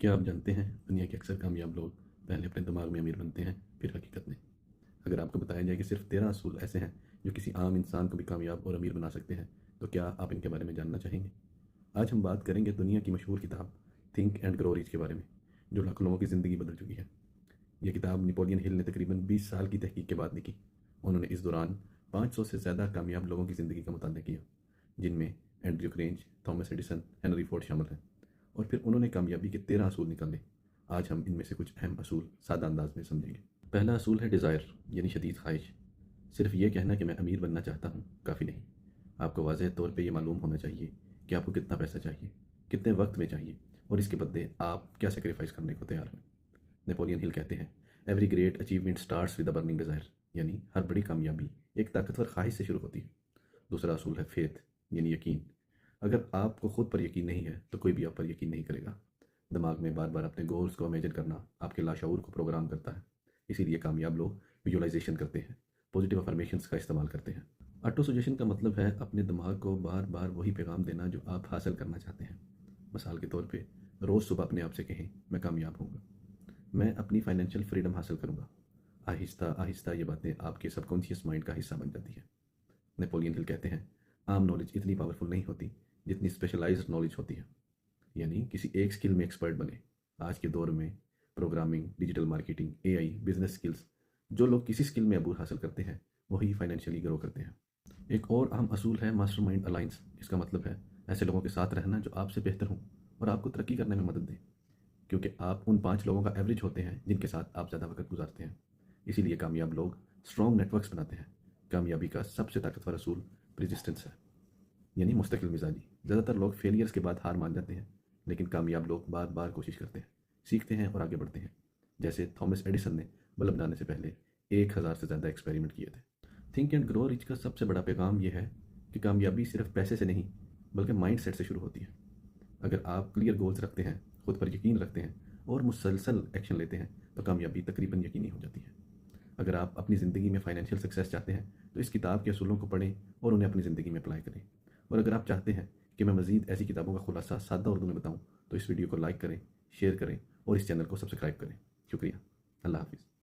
کیا آپ جانتے ہیں دنیا کے اکثر کامیاب لوگ پہلے اپنے دماغ میں امیر بنتے ہیں پھر حقیقت میں؟ اگر آپ کو بتایا جائے کہ صرف 13 اصول ایسے ہیں جو کسی عام انسان کو بھی کامیاب اور امیر بنا سکتے ہیں تو کیا آپ ان کے بارے میں جاننا چاہیں گے؟ آج ہم بات کریں گے دنیا کی مشہور کتاب تھنک اینڈ گرو ریچ کے بارے میں، جو لاکھوں لوگوں کی زندگی بدل چکی ہے۔ یہ کتاب نیپولین ہل نے تقریباً 20 سال کی تحقیق کے بعد لکھی۔ انہوں نے اس دوران 500 سے زیادہ کامیاب لوگوں کی زندگی کا مطالعہ کیا، جن میں Andrew Carnegie, Thomas Edison, Henry Ford شامل ہیں، اور پھر انہوں نے کامیابی کے 13 اصول نکالے۔ آج ہم ان میں سے کچھ اہم اصول سادہ انداز میں سمجھیں گے۔ پہلا اصول ہے ڈیزائر، یعنی شدید خواہش۔ صرف یہ کہنا کہ میں امیر بننا چاہتا ہوں کافی نہیں، آپ کو واضح طور پہ یہ معلوم ہونا چاہیے کہ آپ کو کتنا پیسہ چاہیے، کتنے وقت میں چاہیے، اور اس کے بدلے آپ کیا سیکریفائس کرنے کو تیار ہیں۔ نیپولین ہل کہتے ہیں every great achievement starts with a burning Dzire, یعنی ہر بڑی کامیابی ایک طاقتور خواہش سے شروع ہوتی ہے۔ دوسرا اصول ہے فیتھ، یعنی یقین۔ اگر آپ کو خود پر یقین نہیں ہے تو کوئی بھی آپ پر یقین نہیں کرے گا۔ دماغ میں بار بار اپنے گولز کو امیجن کرنا آپ کے لاشعور کو پروگرام کرتا ہے، اسی لیے کامیاب لوگ ویژولائزیشن کرتے ہیں، پازیٹیو افرمیشنز کا استعمال کرتے ہیں۔ آٹو سجیشن کا مطلب ہے اپنے دماغ کو بار بار وہی پیغام دینا جو آپ حاصل کرنا چاہتے ہیں۔ مثال کے طور پہ روز صبح اپنے آپ سے کہیں میں کامیاب ہوں گا، میں اپنی فائنینشیل فریڈم حاصل کروں گا۔ آہستہ آہستہ یہ باتیں آپ کے سب کانشیس مائنڈ کا حصہ بن جاتی ہیں۔ نیپولین ہل کہتے ہیں عام نالج اتنی پاورفل نہیں ہوتی جتنی اسپیشلائزڈ نالج ہوتی ہے، یعنی کسی ایک اسکل میں ایکسپرٹ بنے۔ آج کے دور میں پروگرامنگ، ڈیجیٹل مارکیٹنگ، اے آئی، بزنس اسکلز، جو لوگ کسی اسکل میں عبور حاصل کرتے ہیں وہی فائنینشلی گرو کرتے ہیں۔ ایک اور اہم اصول ہے ماسٹر مائنڈ الائنس۔ اس کا مطلب ہے ایسے لوگوں کے ساتھ رہنا جو آپ سے بہتر ہوں اور آپ کو ترقی کرنے میں مدد دیں، کیونکہ آپ ان 5 لوگوں کا ایوریج ہوتے ہیں جن کے ساتھ آپ زیادہ وقت گزارتے ہیں۔ اسی لیے کامیاب لوگ اسٹرانگ نیٹ ورکس بناتے ہیں۔ کامیابی کا سب سے طاقتور اصول پرزسٹنس ہے، یعنی مستقل مزاجی۔ زیادہ تر لوگ فیلئرس کے بعد ہار مان جاتے ہیں، لیکن کامیاب لوگ بار بار کوشش کرتے ہیں، سیکھتے ہیں اور آگے بڑھتے ہیں۔ جیسے تھامس ایڈیسن نے بلب بنانے سے پہلے 1000 سے زیادہ ایکسپیریمنٹ کیے تھے۔ تھنک اینڈ گرو ریچ کا سب سے بڑا پیغام یہ ہے کہ کامیابی صرف پیسے سے نہیں بلکہ مائنڈ سیٹ سے شروع ہوتی ہے۔ اگر آپ کلیئر گولز رکھتے ہیں، خود پر یقین رکھتے ہیں اور مسلسل ایکشن لیتے ہیں تو کامیابی تقریباً یقینی ہو جاتی ہے۔ اگر آپ اپنی زندگی میں فائنینشیل سکسیس چاہتے ہیں تو اس کتاب کے اصولوں کو پڑھیں اور انہیں اپنی زندگی میں اپلائی کریں۔ اور اگر آپ چاہتے ہیں کہ میں مزید ایسی کتابوں کا خلاصہ سادہ اردو میں بتاؤں تو اس ویڈیو کو لائک کریں، شیئر کریں اور اس چینل کو سبسکرائب کریں۔ شکریہ۔ اللہ حافظ۔